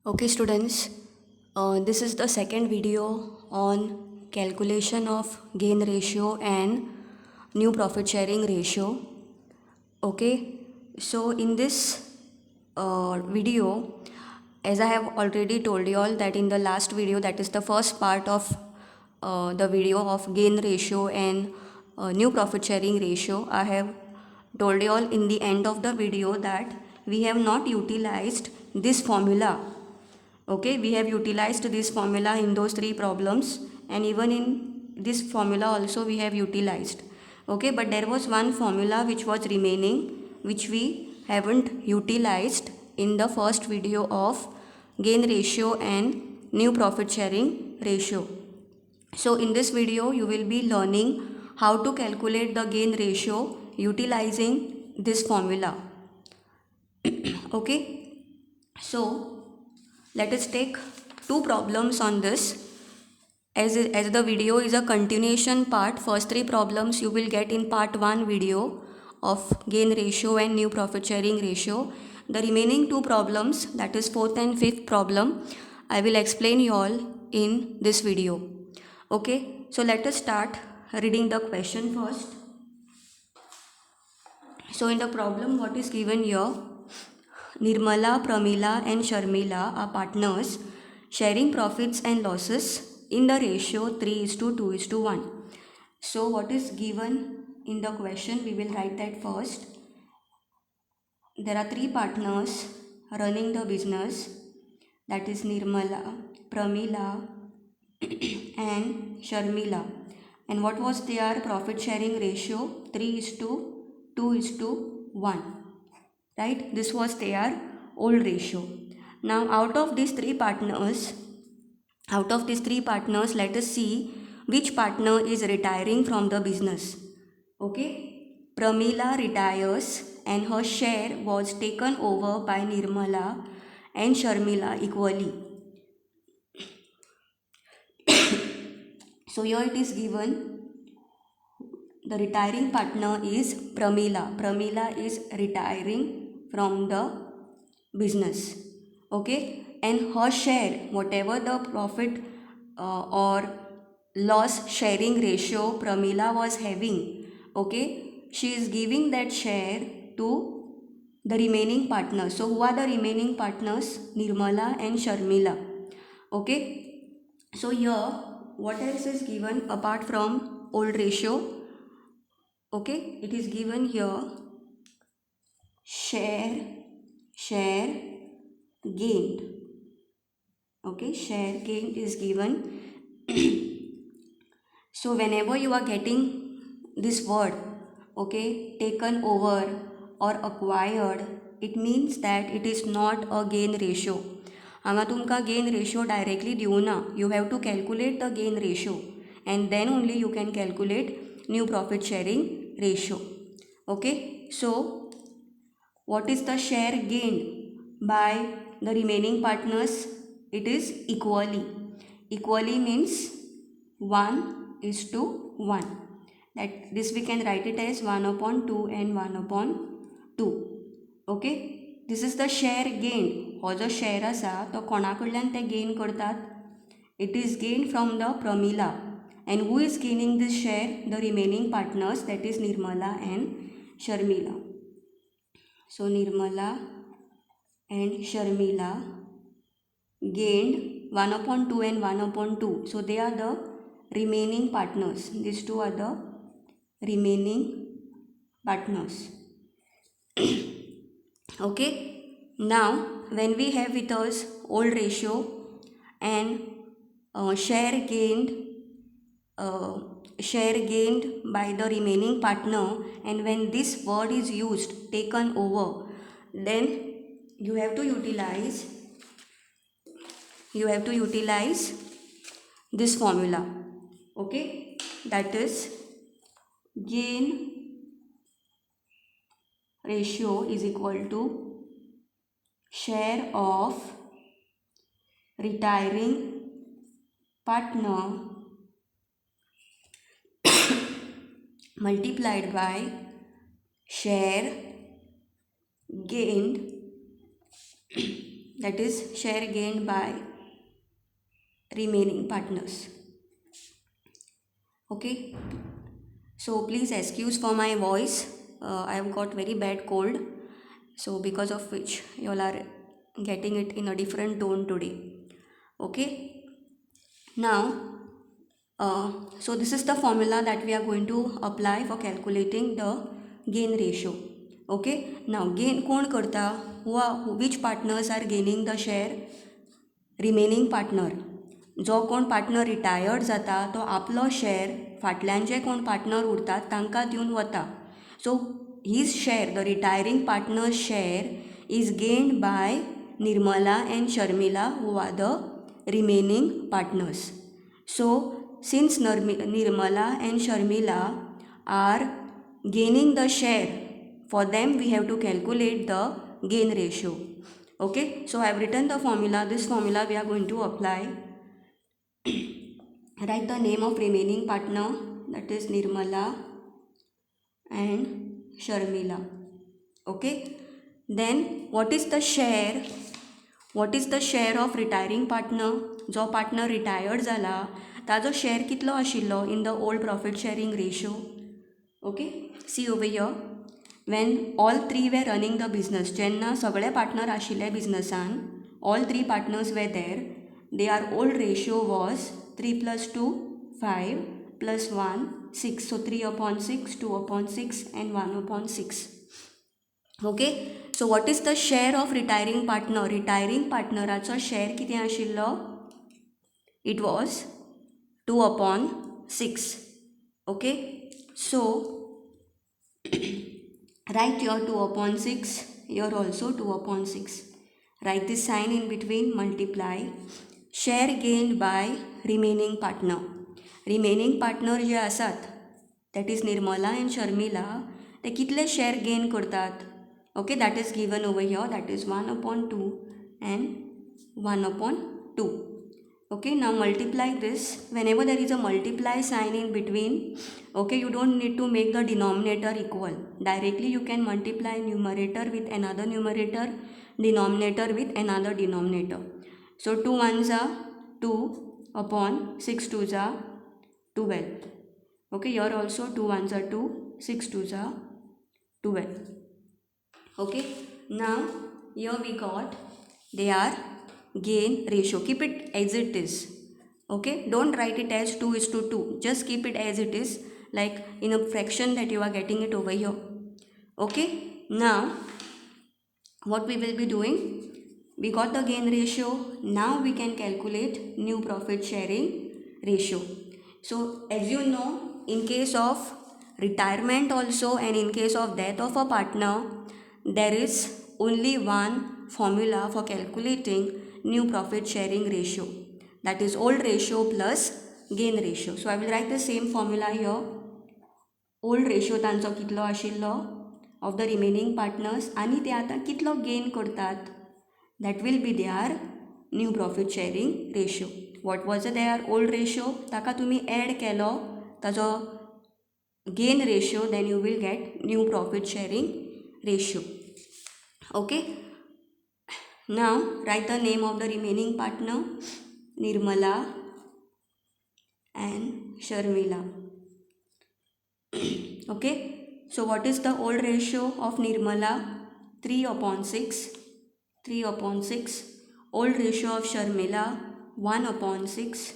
Okay, students, this is the second video on calculation of gain ratio and new profit sharing ratio. Okay, so in this video, as I have already told you all that in the last video, that is the first part of the video of gain ratio and new profit sharing ratio, I have told you all in the end of the video that we have not utilized this formula. Okay, we have utilized this formula in those three problems, and even in this formula also we have utilized. Okay, but there was one formula which was remaining, which we haven't utilized in the first video of gain ratio and new profit sharing ratio. So in this video you will be learning how to calculate the gain ratio utilizing this formula. Okay, so let us take two problems on this. As the video is a continuation part, first three problems you will get in part 1 video of gain ratio and new profit sharing ratio. The remaining two problems, that is fourth and fifth problem, I will explain you all in this video. Okay, so let us start reading the question first. So in the problem, what is given here? Nirmala, Pramila and Sharmila are partners sharing profits and losses in the ratio 3:2:1. So what is given in the question, we will write that first. There are three partners running the business, that is Nirmala, Pramila and Sharmila. And what was their profit sharing ratio? 3:2:1. Right, this was their old ratio. Now out of these three partners, let us see which partner is retiring from the business. Okay, Pramila retires and her share was taken over by Nirmala and Sharmila equally. So here it is given, the retiring partner is Pramila. Pramila is retiring from the business. Okay, and her share, whatever the profit or loss sharing ratio Pramila was having, okay, she is giving that share to the remaining partners. So who are the remaining partners? Nirmala and Sharmila. Okay, so here what else is given apart from old ratio? Okay, it is given here share gained. Okay, share gained is given. So whenever you are getting this word, okay, taken over or acquired, it means that it is not a gain ratio. हांगा तुमकां gain ratio directly दिवना. You have to calculate the gain ratio and then only you can calculate new profit sharing ratio. Okay, so what is the share gained by the remaining partners? It is equally. Equally means 1:1. That this we can write it as 1/2 and 1/2. Okay, this is the share gained. हो जो share आसा तो कोणा कडल्यान ते gain करतात? It is gained from the Pramila. And who is gaining this share? The remaining partners, that is Nirmala and Sharmila. So Nirmala and Sharmila gained 1/2 and 1/2. So they are the remaining partners. These two are the remaining partners. Okay, now when we have with us old ratio and share gained by the remaining partner, and when this word is used, taken over, then you have to utilize this formula. Okay, that is gain ratio is equal to share of retiring partner multiplied by share gained that is share gained by remaining partners. Okay, so please excuse for my voice. I have got very bad cold, so because of which you all are getting it in a different tone today. Okay, now so this is the formula that we are going to apply for calculating the gain ratio. Okay, now gain कोण करता, which partners are gaining the share? Remaining partner. जो कोण partner retired जाता तो आपलो share फाटल्यान जे कोण partner उरतात तांकां दिवन वता. So his share, the retiring partner share is gained by Nirmala and Sharmila, who are the remaining partners. So since Nirmala and Sharmila are gaining the share, for them we have to calculate the gain ratio. Okay, so I have written the formula. This formula we are going to apply. Write the name of remaining partner, that is Nirmala and Sharmila. Okay, then what is the share? What is the share of retiring partner? जो partner retired जाला ताजो share कितलो आशिल्लो in the old profit sharing ratio? Okay, see over here. When all three were running the business, जेन्ना सगळे partner आशिल्ले बिजनसान, all three partners were there, their old ratio was 3 plus 2 5 plus 1 6. So 3/6, 2/6 and 1/6. Okay, so what is the share of retiring partner? Retiring partneraचो share कितें आशिल्लो? It was 2/6. Okay, so write your 2/6, here also 2/6. Write this sign in between, multiply. Share gained by remaining partner. Remaining partner जे आसात, that is Nirmala and Sharmila, ते कितले share gain करतात? Okay, that is given over here, that is 1/2 and 1/2. Okay, now multiply this. Whenever there is a multiply sign in between, okay, you don't need to make the denominator equal. Directly you can multiply numerator with another numerator, denominator with another denominator. So 2 1s are 2 upon 6 2s are 12. Okay, here also 2 1s are 2, 6 2s are 12. Okay, now here we got their gain ratio. Keep it as it is. Okay, don't write it as 2:2, just keep it as it is, like in a fraction that you are getting it over here. Okay, now what we will be doing, we got the gain ratio. Now we can calculate new profit sharing ratio. So as you know, in case of retirement also and in case of death of a partner, there is only one formula for calculating new profit sharing ratio, that is old ratio plus gain ratio. So I will write the same formula here. Old ratio तांचो कितलो आशिल्लो of the remaining partners, आणि ते आता कितलो gain करतात, that will be their new profit sharing ratio. What was their old ratio? ताका तुम्ही add केलो ताजो gain ratio, then you will get new profit sharing ratio. Okay, now write the name of the remaining partner, Nirmala and Sharmila. Okay, so what is the old ratio of Nirmala? 3/6. 3/6. Old ratio of Sharmila 1/6.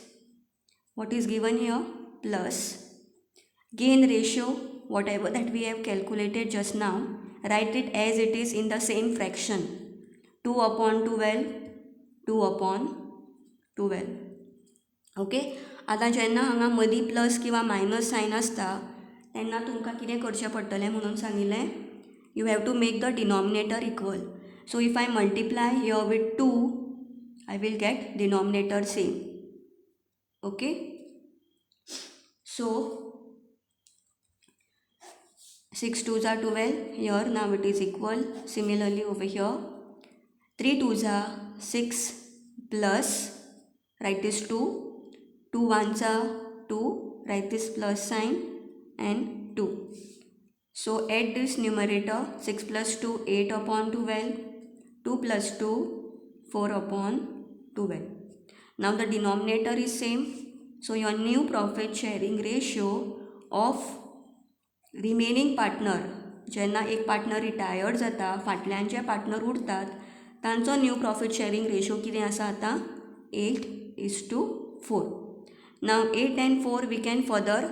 What is given here? Plus gain ratio, whatever that we have calculated just now, write it as it is in the same fraction. 2/12, 2/12. Okay, आतां जेन्ना हांगा मदीं plus किंवा minus Sion आसता तेन्ना तुमकां कितें करचें पडटलें म्हणून सांगिल्लें, you have to make the denominator equal. So if I multiply here with 2, I will get denominator same. Okay, so 6 2s are 12, here now it is equal. Similarly over here 3 2s are 6 plus, write this 2, 2 1s are 2, write this plus sign and 2. So add this numerator, 6 plus 2 8/12, 2 plus 2 4 upon 12. Now the denominator is same. So your new profit sharing ratio of remaining partner, जेन्ना एक partner retired जाता, फाटल्यानचे partner उरतात, तांचो new profit sharing ratio कितें आसा आतां 8:4. Now 8 and 4 we can further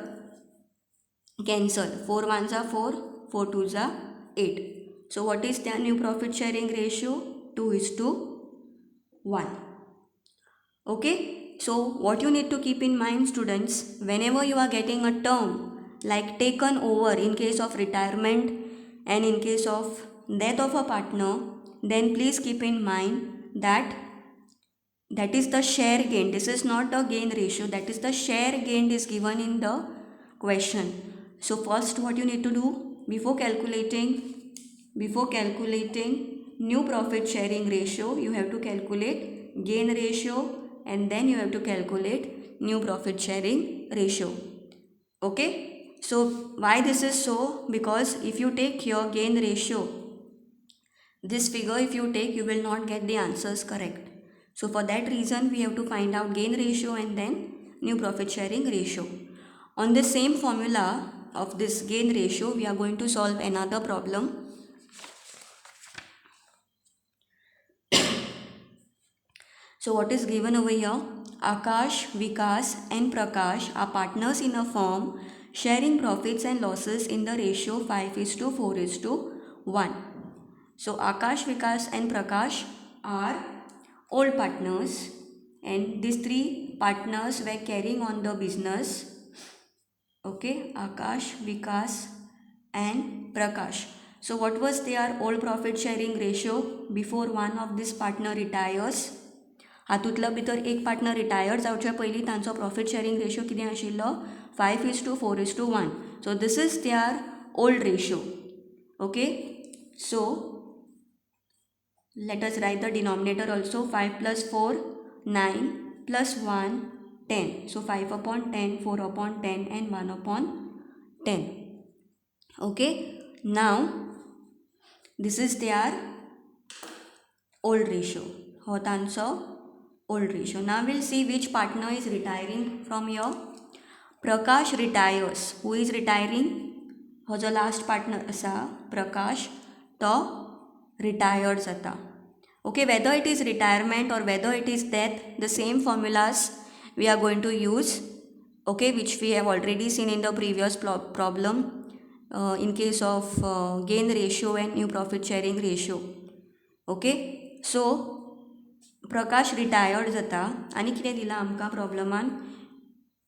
cancel. 4 ones are 4, 4 twos are 8. So what is their new profit sharing ratio? 2:1. Okay, so what you need to keep in mind, students, whenever you are getting a term like taken over in case of retirement and in case of death of a partner, then please keep in mind that is the share gain. This is not the gain ratio, that is the share gain is given in the question. So first what you need to do, before calculating new profit sharing ratio, you have to calculate gain ratio and then you have to calculate new profit sharing ratio. Okay, so why this is so? Because if you take here gain ratio, this figure if you take, you will not get the answers correct. So for that reason we have to find out gain ratio and then new profit sharing ratio. On the same formula of this gain ratio, we are going to solve another problem. So what is given over here? Akash, Vikas and Prakash are partners in a firm sharing profits and losses in the ratio 5:4:1. So Akash, Vikas and Prakash are old partners and these three partners were carrying on the business. Okay, Akash, Vikas and Prakash. So what was their old profit sharing ratio before one of this partner retires? हातूंतलो भितर एक partner retired जावचे पयलीं तांचो profit sharing ratio कितें आशिल्लो 5:4:1. So this is their old ratio. Okay, so let us write the denominator also. 5 plus 4 9 plus 1 10. So 5 upon 10, 4 upon 10 and 1 upon 10. Okay, now this is their old ratio. हो तांचो old ratio. Now we'll see which partner is retiring from here. Prakash retires. Who is retiring? हो जो last partner असा Prakash तो retired जाता. Okay, whether it is retirement or whether it is death, the same formulas we are going to use. Okay, which we have already seen in the previous problem in case of gain ratio and new profit sharing ratio. Okay, so Prakash retired जाता आणि कितें दिला आमकां प्रॉब्लमान?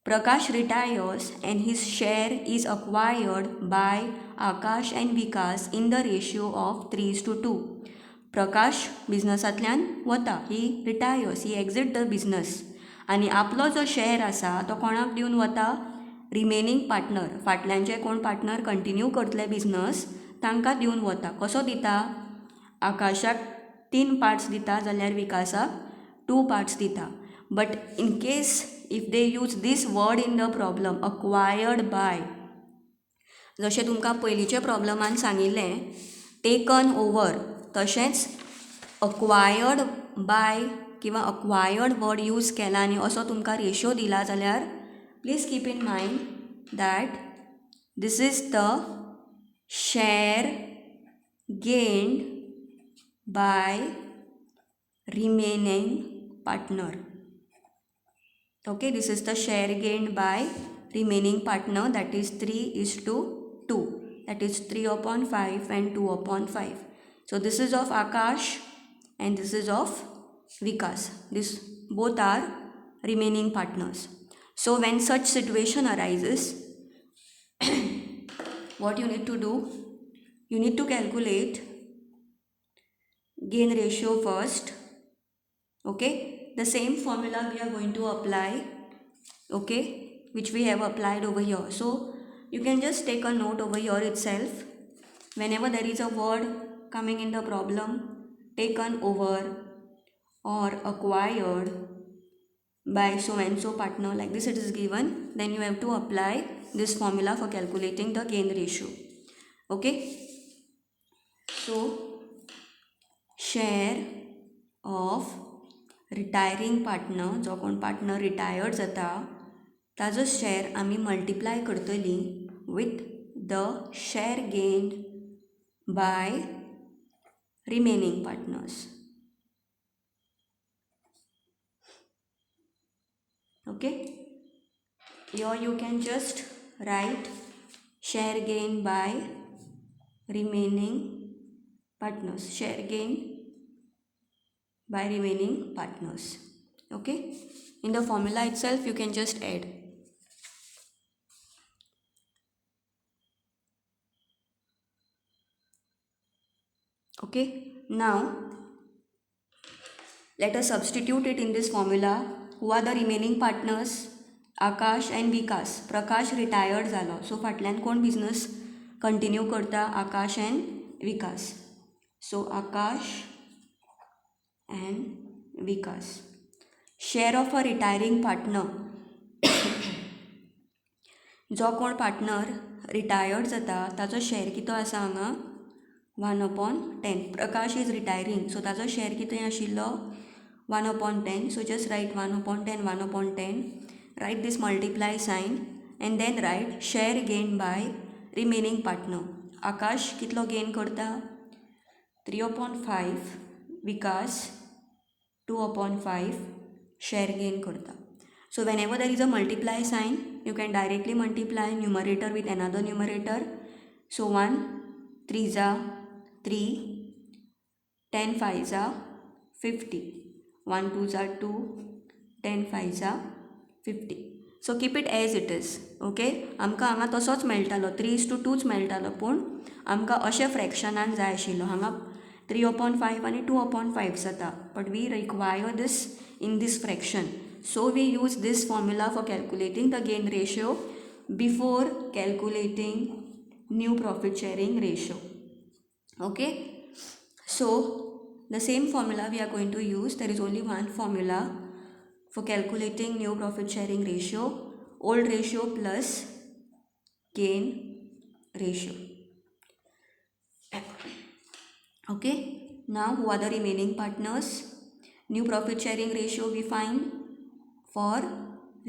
Prakash retires and his share is acquired by Akash and Vikas in the ratio of 3:2. Prakash बिझनसांतल्यान वता, he retires, he exit the business आणि आपलो जो share आसा तो कोणाक दिवन वता? रिमेनिंग पार्टनर, फाटल्यानचे कोण पार्टनर कंटिन्यू करतले बिझनस तांकां दिवन वता. कसो दिता? आकाशाक 3 parts दिता जाल्यार विकासाक 2 parts दिता. But in case if they use this word in the problem, acquired by, जशें तुमकां पयलींच्या प्रॉब्लमान सांगिल्लें टेकन ओवर, तशेंच अक्वायर्ड बाय किंवा अक्वायर्ड वर्ड यूज केला आनी असो तुमकां रेशो दिला जाल्यार please keep in mind that this is the share gained by remaining partner. Okay, this is the share gained by remaining partner, that is 3:2, that is 3 upon 5 and 2 upon 5. So this is of Akash and this is of Vikas. This both are remaining partners. So when such situation arises, what you need to do? You need to calculate gain ratio first. Okay, the same formula we are going to apply, okay, which we have applied over here. So you can just take a note over here itself. Whenever there is a word coming in the problem, taken over or acquired by so and so partner, like this it is given, then you have to apply this formula for calculating the gain ratio. Okay, so share of retiring partner, जो कोण partner retired जाता ताजो share आमी multiply करतली with the share gain by remaining partners. Okay, here you can just write share gain by remaining partners, share gain by remaining partners. Okay, in the formula itself you can just add. Okay, now let us substitute it in this formula. Who are the remaining partners? Akash and Vikas. Prakash retired zalo, so फाटल्यान कोण business continue करता? Akash and Vikas. So Akash and Vikas. Share of a retiring partner. जो कोण partner retired जाता ताजो share कितो आसा हांगा 1/10. प्रकाश is रिटायरींग, सो ताजो शेअर कितें आशिल्लो 1/10. So just write 1/10, 1/10. Write this multiply sign and then write share gain by remaining partner. Akash कितलो gain करता 3/5. Vikas 2/5 share gain करता. So whenever there is a multiply sign, you can directly multiply numerator with another numerator. So 1 3s are 3, 10 5s are 50, 1 2s are 2, 10 5s are 50. So keep it as it is. Okay, आमकां हांगा तसोच मेळटालो 3:2 मेळटालो, पूण आमकां अशें फ्रॅक्शनान जाय आशिल्लो. हांगा 3/5 आनी 2/5 जाता, but we require this in this fraction. So we use this formula for calculating the gain ratio before calculating new profit sharing ratio. Okay, so the same formula we are going to use. There is only one formula for calculating new profit sharing ratio: old ratio plus gain ratio. Okay, now who are the remaining partners? New profit sharing ratio we find for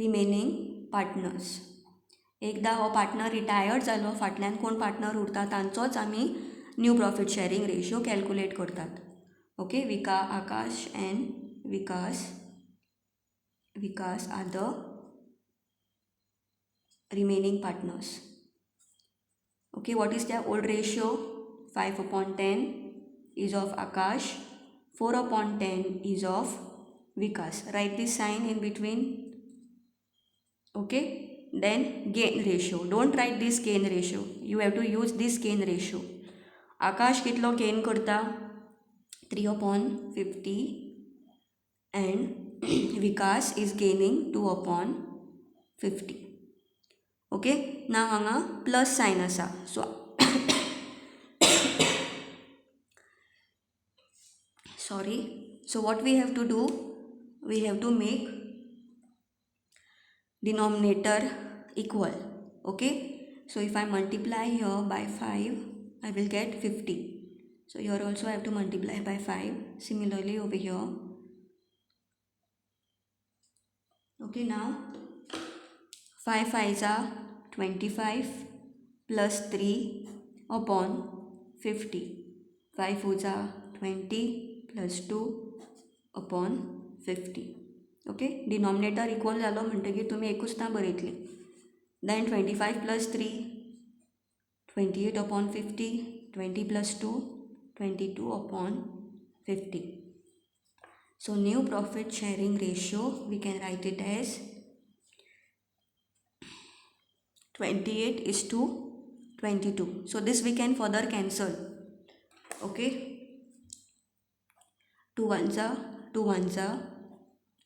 remaining partners. एकदा हो partner retired जालो, फाटल्यान कोण partner उरता तांचोच आमी new profit sharing ratio calculate करतात. Okay, Akash and Vikas are the remaining partners. Okay, what is their old ratio? 5/10 is of Akash, 4/10 is of Vikas. Write this sign in between. Okay, then gain ratio. Don't write this gain ratio. You have to use this gain ratio. Akash kitlo gain करता 3/50 and Vikas is gaining 2/50. Okay, now hanga plus sign asa. So sorry. So what we have to do? We have to make denominator equal. Okay, so if I multiply here by 5, I will get 50. So here also I have to multiply by 5. Similarly over here. Okay, now 5 5s are 25 plus 3 upon 50. 5 4s are 20 plus 2 upon 50. Okay, denominator equal झालो म्हणटकीर तुमी एकूच ना बरयतली. Then 25 plus 3, 28/50, 20 plus 2, 22/50. So new profit sharing ratio, we can write it as 28:22. So this we can further cancel. Okay, 2 1s are 2 1s are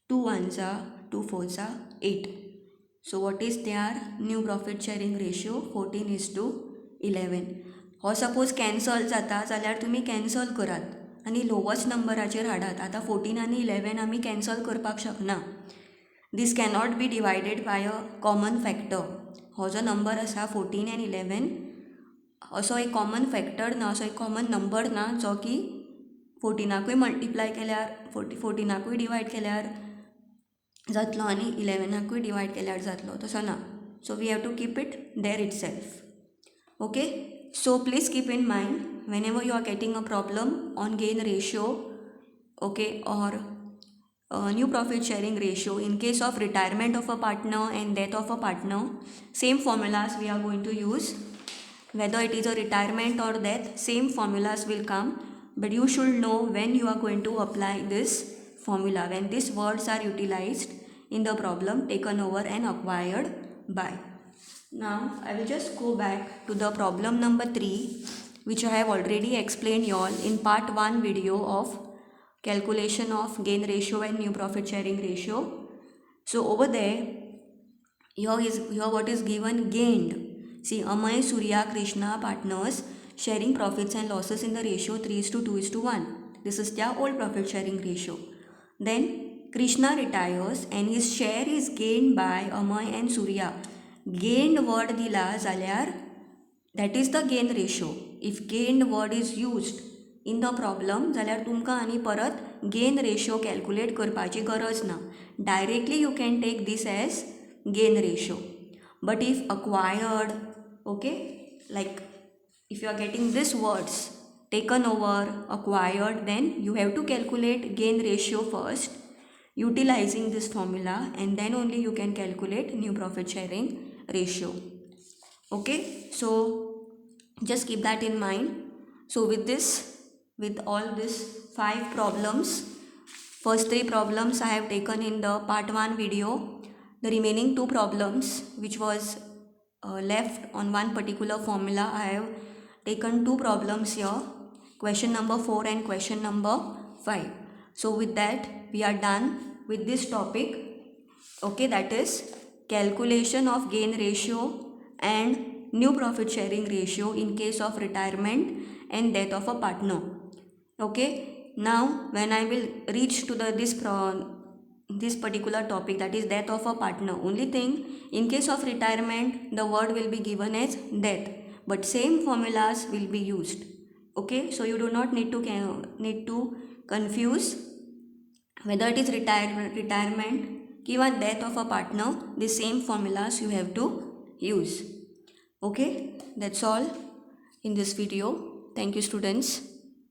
2 1s are 2 4s are 8. So what is their new profit sharing ratio? 14:11. हो suppose cancel जाता जाल्यार तुमी cancel करात आनी lowest नंबराचेर हाडात. आतां 14 आनी 11 आमी cancel करपाक शकना. This cannot be divided by a common factor. हो जो नंबर आसा 14 and 11 असो एक कॉमन फॅक्टर ना, असो एक कॉमन नंबर ना जो की 14कूय मल्टिप्लाय केल्यार 14कूय डिवायड केल्यार जातलो आनी 11कूय डिवायड केल्यार जातलो, तसो ना. So we have to keep it there itself. Okay, so please keep in mind whenever you are getting a problem on gain ratio, okay, or new profit sharing ratio in case of retirement of a partner and death of a partner, same formulas we are going to use. Whether it is a retirement or death, same formulas will come, but you should know when you are going to apply this formula, when these words are utilized in the problem taken over and acquired by. Now I will just go back to the problem number 3, which I have already explained y'all in part 1 video of calculation of gain ratio and new profit sharing ratio. So over there, here what is given: gained. See, Amay, Surya, Krishna partners sharing profits and losses in the ratio 3:2:1. This is their old profit sharing ratio. Then Krishna retires and his share is gained by Amay and Surya. Gained word dila zalyar, that is the gain ratio. If gained word is used in the problem, जाल्यार तुमकां आनी परत gain ratio calculate करपाची गरज ना. Directly you can take this as gain ratio. But if acquired, okay, like if you are getting these words taken over, acquired, then you have to calculate gain ratio first utilizing this formula, and then only you can calculate new profit sharing ratio. Okay, so just keep that in mind. So with all these 5 problems, first 3 problems I have taken in the part 1 video. The remaining 2 problems which was left on one particular formula, I have taken 2 problems here, question number 4 and question number 5. So with that we are done with this topic. Okay, that is calculation of gain ratio and new profit sharing ratio in case of retirement and death of a partner. Okay, now when I will reach to this particular topic, that is death of a partner, only thing, in case of retirement the word will be given as death, but same formulas will be used. Okay, so you do not need to confuse whether it is retirement kiva death of a partner, the same formulas you have to use. Okay, that's all in this video. Thank you, students.